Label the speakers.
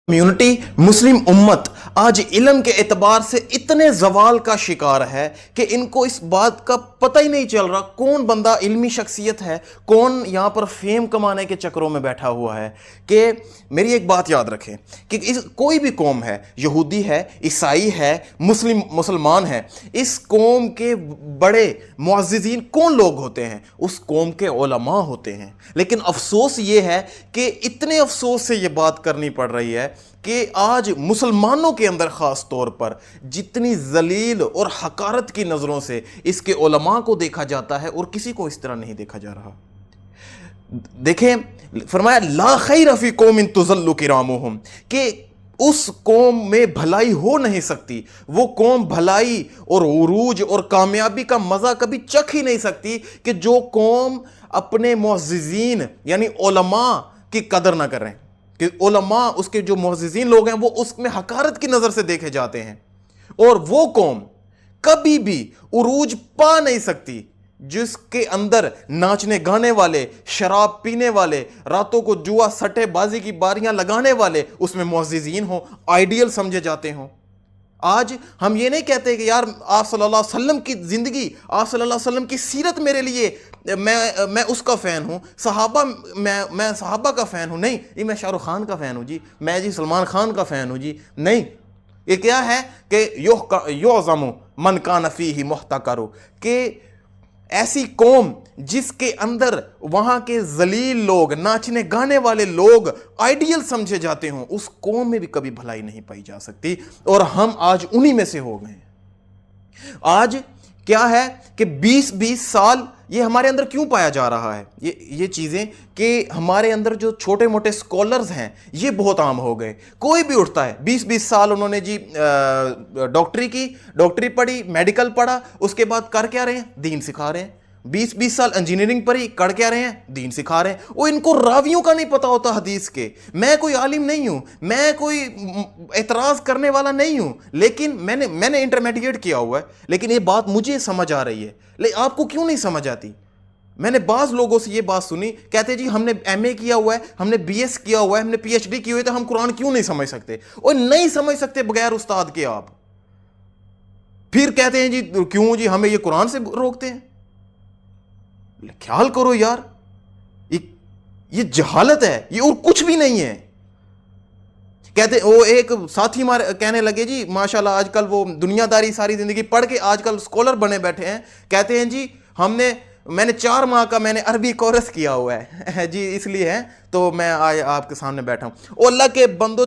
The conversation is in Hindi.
Speaker 1: कम्युनिटी मुस्लिम उम्मत आज इल्म के एतबार से इतने जवाल का शिकार है कि इनको इस बात का पता ही नहीं चल रहा कौन बंदा इल्मी शख्सियत है, कौन यहाँ पर फेम कमाने के चक्करों में बैठा हुआ है। कि मेरी एक बात याद रखें कि कोई भी कौम है, यहूदी है, ईसाई है, मुसलमान है, इस कौम के बड़े मुअज़्ज़िज़ीन कौन लोग होते हैं? उस कौम के उलमा होते हैं। लेकिन अफसोस ये है कि इतने अफसोस से ये बात करनी पड़ रही है कि आज मुसलमानों के अंदर ख़ास तौर पर जितनी जलील और हकारत की नज़रों से इसके उलमा को देखा जाता है और किसी को इस तरह नहीं देखा जा रहा। देखें, फरमाया ला खैर फी कौमिन तुज़ल्लु किरामुहुम, कि उस कौम में भलाई हो नहीं सकती, वो कौम भलाई और उरूज और कामयाबी का मज़ा कभी चख ही नहीं सकती कि जो कौम अपने मुअज़्ज़िज़ीन यानी उलमा की कदर ना करें, कि उलमा उसके जो मुअज़्ज़िज़ीन लोग हैं वो उसमें हकारत की नज़र से देखे जाते हैं। और वो कौम कभी भी उरूज पा नहीं सकती जिसके अंदर नाचने गाने वाले, शराब पीने वाले, रातों को जुआ सट्टेबाजी की बारियां लगाने वाले उसमें मुअज़्ज़िज़ीन हो, आइडियल समझे जाते हों। आज हम ये नहीं कहते कि यार आप सल्लल्लाहु अलैहि वसल्लम की ज़िंदगी, आप सल्लल्लाहु अलैहि वसल्लम की सीरत मेरे लिए मैं उसका फ़ैन हूँ, सहाबा मैं सहाबा का फ़ैन हूँ। नहीं, ये मैं शाहरुख खान का फ़ैन हूँ जी, मैं जी सलमान खान का फ़ैन हूँ जी। नहीं, ये क्या है कि युअज़मु मन कान फ़ीही मुहतकरु, कि ऐसी कौम जिसके अंदर वहां के जलील लोग, नाचने गाने वाले लोग आइडियल समझे जाते हों, उस कौम में भी कभी भलाई नहीं पाई जा सकती। और हम आज उन्हीं में से हो गए। आज क्या है कि 20-20 साल ये हमारे अंदर क्यों पाया जा रहा है, ये चीज़ें कि हमारे अंदर जो छोटे मोटे स्कॉलर्स हैं ये बहुत आम हो गए। कोई भी उठता है, 20-20 साल उन्होंने जी डॉक्टरी पढ़ी, मेडिकल पढ़ा, उसके बाद कर क्या रहे हैं? दीन सिखा रहे हैं। 20-20 साल इंजीनियरिंग पढ़ी, कर क्या रहे हैं? दीन सिखा रहे हैं। वो इनको रावियों का नहीं पता होता हदीस के। मैं कोई आलिम नहीं हूं, मैं कोई एतराज़ करने वाला नहीं हूं, लेकिन मैंने इंटरमीडिएट किया हुआ है, लेकिन ये बात मुझे समझ आ रही है। लेकिन आपको क्यों नहीं समझ आती? मैंने बाज़ लोगों से ये बात सुनी, कहते जी हमने एमए किया हुआ है, हमने बीएस किया हुआ है, हमने पीएचडी की हुई है, तो हम कुरान क्यों नहीं समझ सकते? और नहीं समझ सकते बगैर उस्ताद के आप। फिर कहते हैं जी क्यों जी हमें ये कुरान से रोकते हैं। ख्याल करो यार, ये जहालत है, ये और कुछ भी नहीं है। कहते वो एक साथी हमारे कहने लगे जी माशाल्लाह आजकल वो दुनियादारी सारी जिंदगी पढ़ के आजकल स्कॉलर बने बैठे हैं। कहते हैं जी मैंने 4 माह का मैंने अरबी कोर्स किया हुआ है जी, इसलिए है तो मैं आज आपके सामने बैठा हूं। ओ अल्लाह के बंदो,